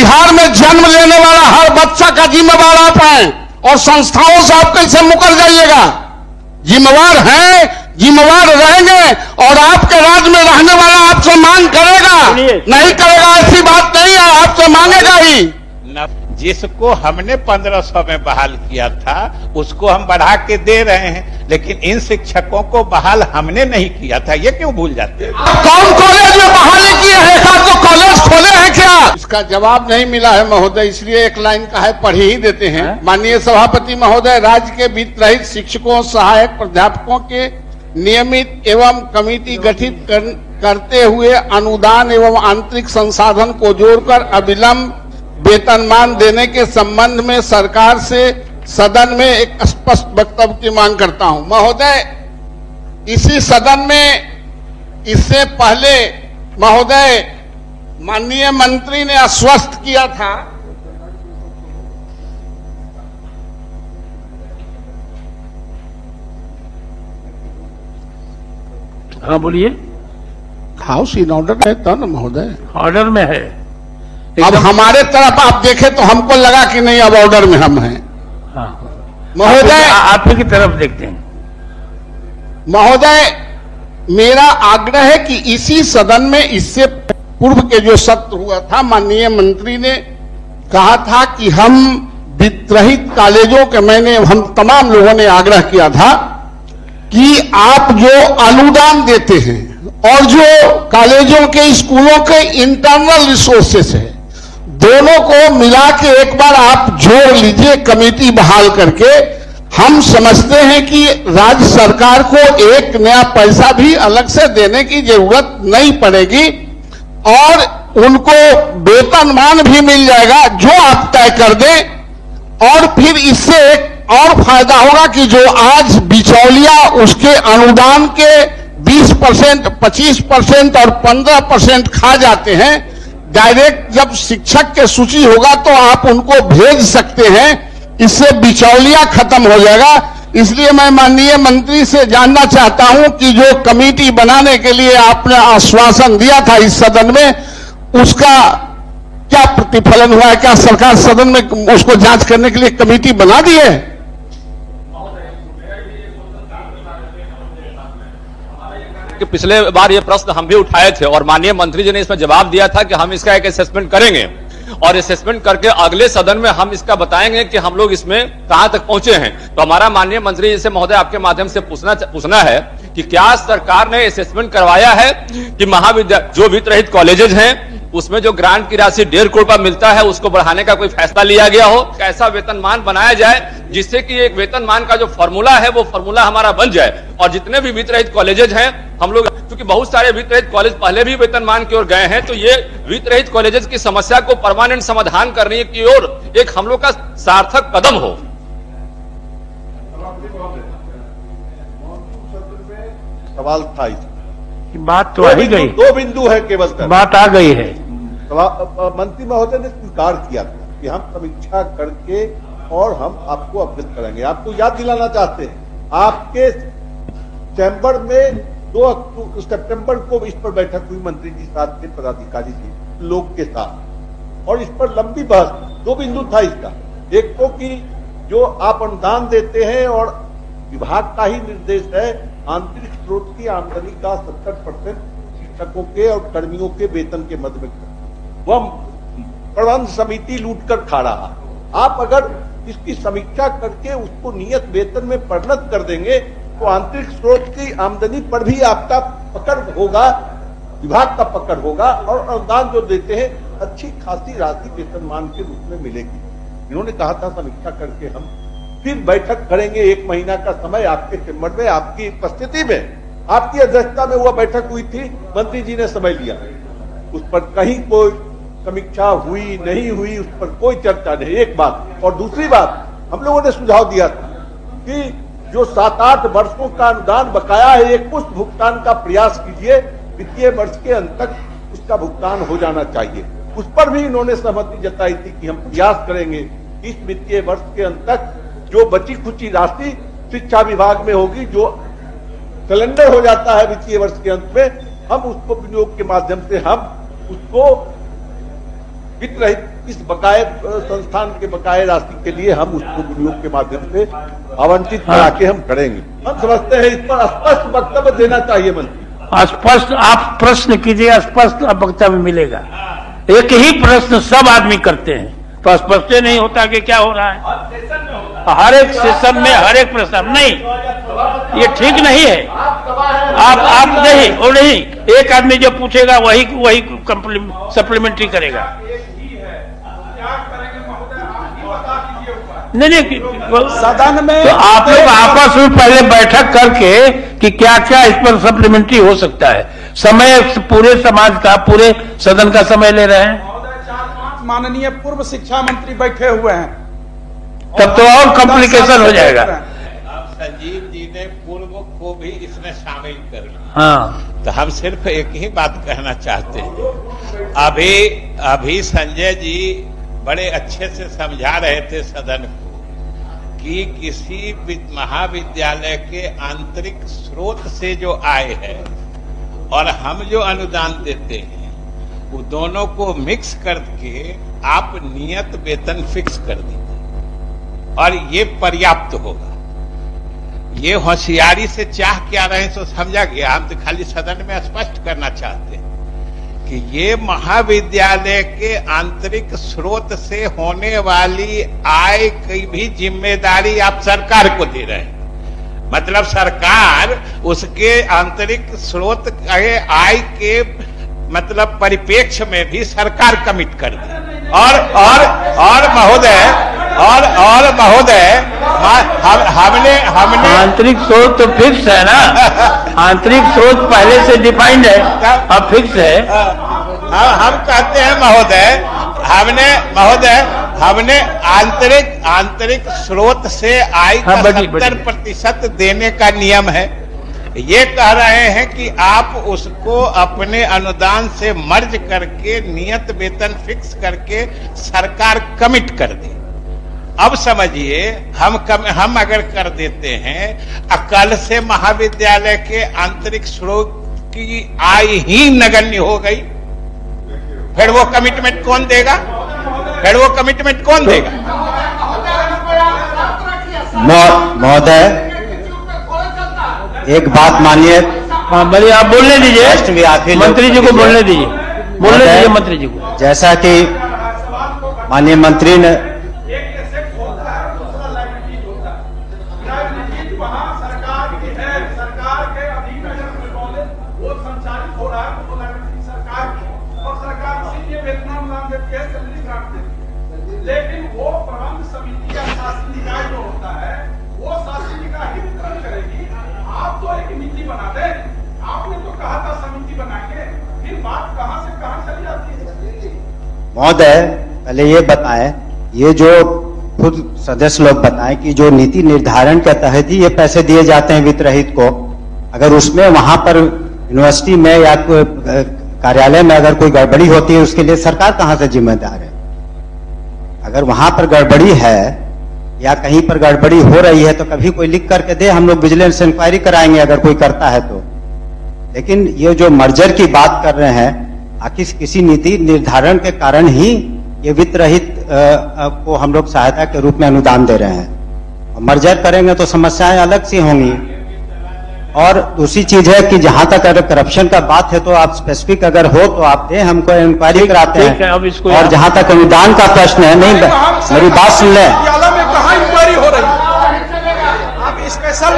बिहार में जन्म लेने वाला हर बच्चा का जिम्मेवार आप हैं और संस्थाओं से आप कैसे मुकर जाइएगा? जिम्मेवार हैं, जिम्मेवार रहेंगे और आपके राज्य में रहने वाला आपसे मांग करेगा, नहीं करेगा ऐसी बात नहीं है, आपसे मांगेगा ही। जिसको हमने 1500 में बहाल किया था उसको हम बढ़ा के दे रहे हैं, लेकिन इन शिक्षकों को बहाल हमने नहीं किया था, ये क्यों भूल जाते हैं? कौन कॉलेज में बहाली किए हैं? तो कॉलेज खोले हैं क्या? इसका जवाब नहीं मिला है महोदय, इसलिए एक लाइन का है, पढ़ ही देते हैं। माननीय सभापति महोदय, राज्य के वित्त रहित शिक्षकों, सहायक प्राध्यापकों के नियमित एवं कमेटी गठित करते हुए अनुदान एवं आंतरिक संसाधन को जोड़कर अविलंब वेतनमान देने के संबंध में सरकार से सदन में एक स्पष्ट वक्तव्य की मांग करता हूं। महोदय, इसी सदन में इससे पहले महोदय माननीय मंत्री ने आश्वस्त किया था हाँ बोलिए। हाउस इन ऑर्डर है तो न महोदय? ऑर्डर में है। अब हमारे तरफ आप देखें तो हमको लगा कि नहीं अब ऑर्डर में हम हैं। हाँ महोदय, आप ही की तरफ देखते हैं। महोदय, मेरा आग्रह है कि इसी सदन में इससे पूर्व के जो सत्र हुआ था, माननीय मंत्री ने कहा था कि हम वित्तरहित कॉलेजों के हम तमाम लोगों ने आग्रह किया था कि आप जो अनुदान देते हैं और जो कॉलेजों के स्कूलों के इंटरनल रिसोर्सेस है, दोनों को मिला के एक बार आप जोड़ लीजिए कमेटी बहाल करके। हम समझते हैं कि राज्य सरकार को एक नया पैसा भी अलग से देने की जरूरत नहीं पड़ेगी और उनको वेतनमान भी मिल जाएगा जो आप तय कर दें। और फिर इससे एक और फायदा होगा कि जो आज बिचौलिया उसके अनुदान के 20%, 25% और 15% खा जाते हैं, डायरेक्ट जब शिक्षक के सूची होगा तो आप उनको भेज सकते हैं, इससे बिचौलिया खत्म हो जाएगा। इसलिए मैं माननीय मंत्री से जानना चाहता हूं कि जो कमेटी बनाने के लिए आपने आश्वासन दिया था इस सदन में, उसका क्या प्रतिफलन हुआ है? क्या सरकार सदन में उसको जांच करने के लिए कमेटी बना दी है? कि पिछले बार ये प्रश्न हम भी उठाए थे और माननीय मंत्री जी ने इसमें जवाब दिया था कि हम इसका एक असेसमेंट करेंगे और असेसमेंट करके अगले सदन में हम इसका बताएंगे कि हम लोग इसमें कहां तक पहुंचे हैं। तो हमारा माननीय मंत्री जी से महोदय आपके माध्यम से पूछना है कि क्या सरकार ने असेसमेंट करवाया है कि महाविद्यालय जो वित्त रहित कॉलेजेस हैं उसमें जो ग्रांट की राशि 1.5 करोड़ रुपया मिलता है उसको बढ़ाने का कोई फैसला लिया गया हो? कैसा वेतनमान बनाया जाए जिससे कि एक वेतनमान का जो फॉर्मूला है वो फॉर्मूला हमारा बन जाए और जितने भी वित्त रहित कॉलेजेस हैं हम लोग, क्योंकि बहुत सारे वित्त रहित कॉलेज पहले भी वेतनमान की ओर गए हैं, तो ये वित्त रहित कॉलेजेस की समस्या को परमानेंट समाधान करने की ओर एक हम लोग का सार्थक कदम हो। सवाल था बात तो आ ही गई, 2 बिंदु है केवल, बात आ गई है। मंत्री महोदय ने स्वीकार किया था कि हम समीक्षा करके और हम आपको अवगत कराएंगे। आपको याद दिलाना चाहते हैं, आपके चैम्बर में 2 सितंबर को इस पर बैठक हुई मंत्री जी साथ के पदाधिकारी जी लोग के साथ, और इस पर लंबी बहस। 2 बिंदु था इसका, एक तो कि जो आप अनुदान देते हैं और विभाग का ही निर्देश है आंतरिक स्रोत की आमदनी का 70% शिक्षकों के और कर्मियों के वेतन के मद में वह प्रबंध समिति लूट कर खा रहा। आप अगर इसकी समीक्षा करके उसको नियत वेतन में परिणत कर देंगे तो आंतरिक स्रोत की आमदनी पर भी आपका पकड़ होगा, विभाग का पकड़ होगा और अनुदान जो देते हैं अच्छी खासी राशि वेतनमान के रूप में मिलेगी। इन्होंने कहा था समीक्षा करके हम फिर बैठक करेंगे। 1 महीना का समय आपके चैम्बर में आपकी उपस्थिति में, आपकी अध्यक्षता में वह बैठक हुई थी, मंत्री जी ने समय लिया। उस पर कहीं कोई समीक्षा हुई नहीं हुई, उस पर कोई चर्चा नहीं, एक बात। और दूसरी बात, हम लोगों ने सुझाव दिया था कि जो 7-8 वर्षों का अनुदान बकाया है, एक पुष्ट भुगतान का प्रयास कीजिए, वित्तीय वर्ष के अंत तक उसका भुगतान हो जाना चाहिए। उस पर भी इन्होंने सहमति जताई थी कि हम प्रयास करेंगे इस वित्तीय वर्ष के अंत तक जो बची खुची राशि शिक्षा विभाग में होगी, जो सिलेंडर हो जाता है वित्तीय वर्ष के अंत में, हम उसको विनियोग के माध्यम से हम उसको वित्त रहित इस बकाये संस्थान के बकाये राशि के लिए हम उसको विनियोग के माध्यम से आवंटित करा के हम करेंगे। हम समझते हैं इस पर स्पष्ट वक्तव्य देना चाहिए मंत्री। स्पष्ट आप प्रश्न कीजिए, स्पष्ट वक्तव्य मिलेगा। एक ही प्रश्न सब आदमी करते हैं तो स्पष्ट नहीं होता कि क्या हो रहा है। हर एक सेशन में हर एक प्रश्न नहीं, ये ठीक नहीं है। आप नहीं और नहीं, एक आदमी जो पूछेगा वही सप्लीमेंट्री करेगा। नहीं सदन में तो आप लोग आपस में पहले बैठक करके कि क्या क्या इस पर सप्लीमेंट्री हो सकता है। समय पूरे समाज का, पूरे सदन का समय ले रहे हैं। माननीय पूर्व शिक्षा मंत्री बैठे हुए हैं, तब तो और कॉम्प्लिकेशन हो जाएगा। अब संजीव जी ने पूर्व को भी इसमें शामिल कर लिया। हाँ, तो हम सिर्फ एक ही बात कहना चाहते हैं। अभी संजय जी बड़े अच्छे से समझा रहे थे सदन को कि किसी महाविद्यालय के आंतरिक स्रोत से जो आय है और हम जो अनुदान देते हैं वो दोनों को मिक्स करके आप नियत वेतन फिक्स कर दीजिए और ये पर्याप्त होगा। ये होशियारी से चाह क्या रहे हैं तो समझा गया। हम तो खाली सदन में स्पष्ट करना चाहते हैं कि ये महाविद्यालय के आंतरिक स्रोत से होने वाली आय की भी जिम्मेदारी आप सरकार को दे रहे हैं। मतलब सरकार उसके आंतरिक स्रोत आय के मतलब परिप्रेक्ष्य में भी सरकार कमिट कर दी। और महोदय हमने आंतरिक स्रोत तो फिक्स है ना। आंतरिक स्रोत पहले से डिफाइंड है, अब फिक्स है। हम कहते हैं हमने आंतरिक स्रोत से आय का 70% देने का नियम है। ये कह रहे हैं कि आप उसको अपने अनुदान से मर्ज करके नियत वेतन फिक्स करके सरकार कमिट कर दे। अब समझिए हम अगर कर देते हैं कल से महाविद्यालय के आंतरिक स्रोत की आय ही नगण्य हो गई, फिर वो कमिटमेंट कौन देगा? महोदय एक बात मानिए। हाँ बोलिए, आप बोलने दीजिए मंत्री जी को, बोलने दीजिए मंत्री जी को। जैसा कि माननीय मंत्री ने लेकिन वो प्रबंध समिति या शासी निकाय जो होता है वो शासी निकाय ही वितरण करेगी। आप तो एक नीति बना दे, आपने तो कहा था समिति बनाएंगे, फिर बात कहां से कहां चली जाती है? महोदय पहले ये बताएं, ये जो खुद सदस्य लोग बताएं कि जो नीति निर्धारण के तहत ही ये पैसे दिए जाते हैं वित्त रहित को, अगर उसमें वहां पर यूनिवर्सिटी में या कार्यालय में अगर कोई गड़बड़ी होती है उसके लिए सरकार कहां से जिम्मेदार है? अगर वहां पर गड़बड़ी है या कहीं पर गड़बड़ी हो रही है तो कभी कोई लिख करके दे, हम लोग विजिलेंस इंक्वायरी कराएंगे अगर कोई करता है तो। लेकिन ये जो मर्जर की बात कर रहे हैं, आखिर किसी नीति निर्धारण के कारण ही ये वित्त रहित को हम लोग सहायता के रूप में अनुदान दे रहे हैं। और मर्जर करेंगे तो समस्याएं अलग सी होंगी। और दूसरी चीज है कि जहां तक अगर करप्शन का बात है तो आप स्पेसिफिक अगर हो तो आप दें, हमको इंक्वायरी कराते हैं। और जहां तक अनुदान का प्रश्न है, नहीं मेरी बात सुन लें। में कहां इंक्वायरी हो रही है? आप स्पेशल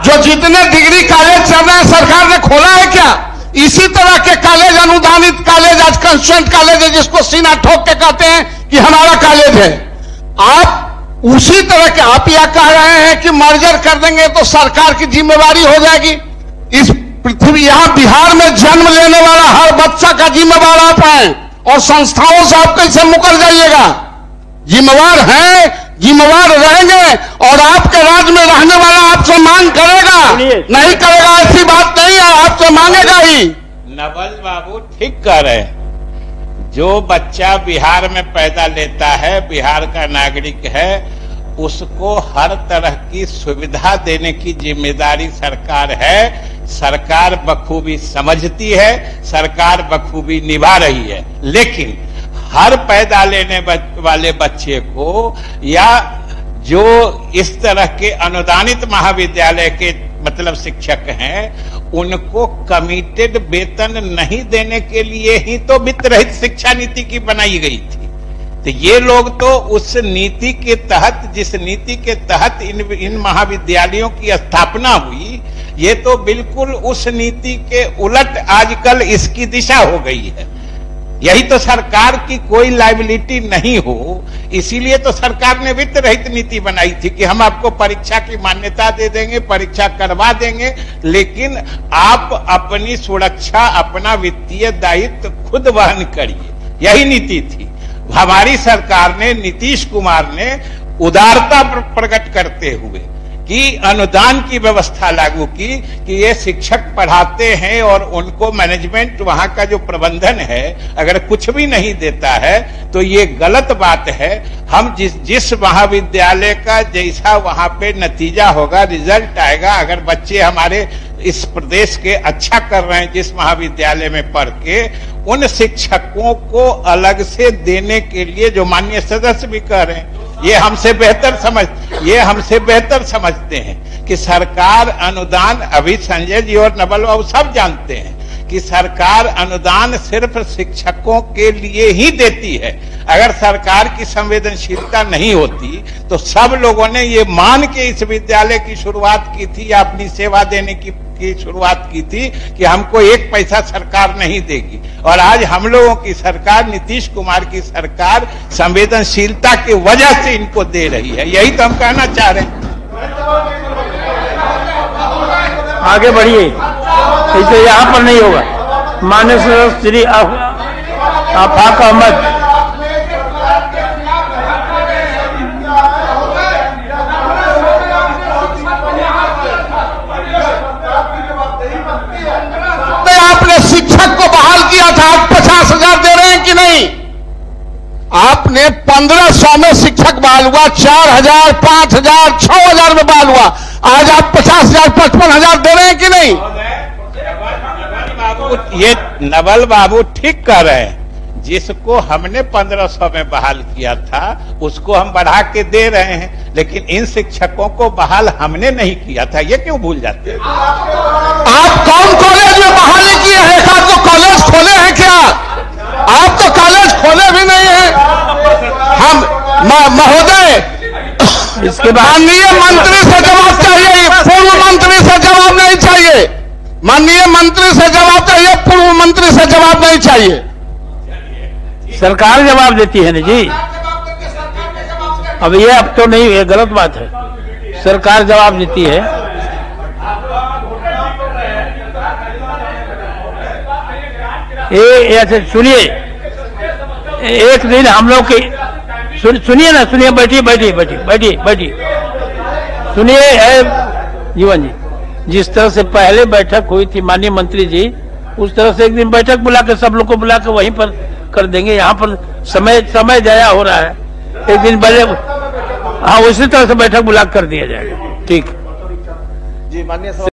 जो जितने डिग्री कॉलेज चल रहे हैं सरकार ने खोला है क्या? इसी तरह के कॉलेज, अनुदानित कॉलेज, आज कंस्टिट्यूएंट कॉलेज है जिसको सीना ठोक के कहते हैं कि हमारा कॉलेज है। आप उसी तरह के आप यह कह रहे हैं कि मर्जर कर देंगे तो सरकार की जिम्मेवारी हो जाएगी। इस पृथ्वी, यहां बिहार में जन्म लेने वाला हर बच्चा का जिम्मेवार आप हैं और संस्थाओं से आप कैसे मुकर जाइएगा? जिम्मेवार हैं, जिम्मेवार रहेंगे और आपके राज्य में रहने वाला आपसे मांग करेगा, नहीं करेगा ऐसी बात नहीं है, आपसे मांगेगा ही। नवल बाबू ठीक कह रहे हैं। जो बच्चा बिहार में पैदा लेता है, बिहार का नागरिक है, उसको हर तरह की सुविधा देने की जिम्मेदारी सरकार है। सरकार बखूबी समझती है, सरकार बखूबी निभा रही है। लेकिन हर पैदा लेने वाले बच्चे को या जो इस तरह के अनुदानित महाविद्यालय के मतलब शिक्षक हैं, उनको कमिटेड वेतन नहीं देने के लिए ही तो वित्त रहित शिक्षा नीति की बनाई गई थी। तो ये लोग तो उस नीति के तहत, जिस नीति के तहत इन महाविद्यालयों की स्थापना हुई, ये तो बिल्कुल उस नीति के उलट आजकल इसकी दिशा हो गई है। यही तो सरकार की कोई लायबिलिटी नहीं हो, इसीलिए तो सरकार ने वित्त रहित नीति बनाई थी कि हम आपको परीक्षा की मान्यता दे देंगे, परीक्षा करवा देंगे, लेकिन आप अपनी सुरक्षा, अपना वित्तीय दायित्व खुद वहन करिए। यही नीति थी। हमारी सरकार ने, नीतीश कुमार ने उदारता प्रकट करते हुए कि अनुदान की व्यवस्था लागू की कि ये शिक्षक पढ़ाते हैं और उनको मैनेजमेंट, वहां का जो प्रबंधन है, अगर कुछ भी नहीं देता है तो ये गलत बात है। हम जिस महाविद्यालय का जैसा वहां पे नतीजा होगा, रिजल्ट आएगा, अगर बच्चे हमारे इस प्रदेश के अच्छा कर रहे हैं जिस महाविद्यालय में पढ़ के, उन शिक्षकों को अलग से देने के लिए जो माननीय सदस्य भी कह रहे हैं, ये हमसे बेहतर समझते हैं कि सरकार अनुदान, अभी संजय जी और नवल बाबू सब जानते हैं कि सरकार अनुदान सिर्फ शिक्षकों के लिए ही देती है। अगर सरकार की संवेदनशीलता नहीं होती तो सब लोगों ने ये मान के इस विद्यालय की शुरुआत की थी या अपनी सेवा देने की शुरुआत की थी कि हमको एक पैसा सरकार नहीं देगी। और आज हम लोगों की सरकार, नीतीश कुमार की सरकार, संवेदनशीलता की वजह से इनको दे रही है। यही तो हम कहना चाह रहे हैं। आगे बढ़िए, इसे यहाँ पर नहीं होगा। माननीय सदस्य श्री आफाक अहमद। आपने शिक्षक को बहाल किया था, आप 50,000 दे रहे हैं कि नहीं? आपने 1500 में शिक्षक बहाल हुआ, 4,000, 5,000, 6,000 में बहाल हुआ। आज आप 50,000, 55,000 दे रहे हैं कि नहीं? ये नवल बाबू ठीक कह रहे हैं। जिसको हमने 1500 में बहाल किया था उसको हम बढ़ा के दे रहे हैं, लेकिन इन शिक्षकों को बहाल हमने नहीं किया था। ये क्यों भूल जाते हैं? आप कौन कॉलेज में बहाली किए हैं? एक आध तो कॉलेज खोले हैं क्या? आप तो कॉलेज खोले भी नहीं है। हम महोदय, इसके बाद माननीय मंत्री से जवाब चाहिए, पूर्व मंत्री से जवाब नहीं चाहिए। माननीय मंत्री से जवाब चाहिए, पूर्व मंत्री से जवाब नहीं चाहिए। सरकार जवाब देती है ना जी। अब ये तो नहीं, ये गलत बात है। सरकार जवाब देती है। ऐसे सुनिए, एक दिन हम लोग की सुनिए ना, सुनिए, बैठिए। सुनिए जीवन जी, जिस तरह से पहले बैठक हुई थी माननीय मंत्री जी, उस तरह से एक दिन बैठक बुला के सब लोग को बुला के वहीं पर कर देंगे। यहाँ पर समय जाया हो रहा है। एक दिन पहले हाँ, उसी तरह से बैठक बुला कर दिया जाएगा। ठीक। जी माननीय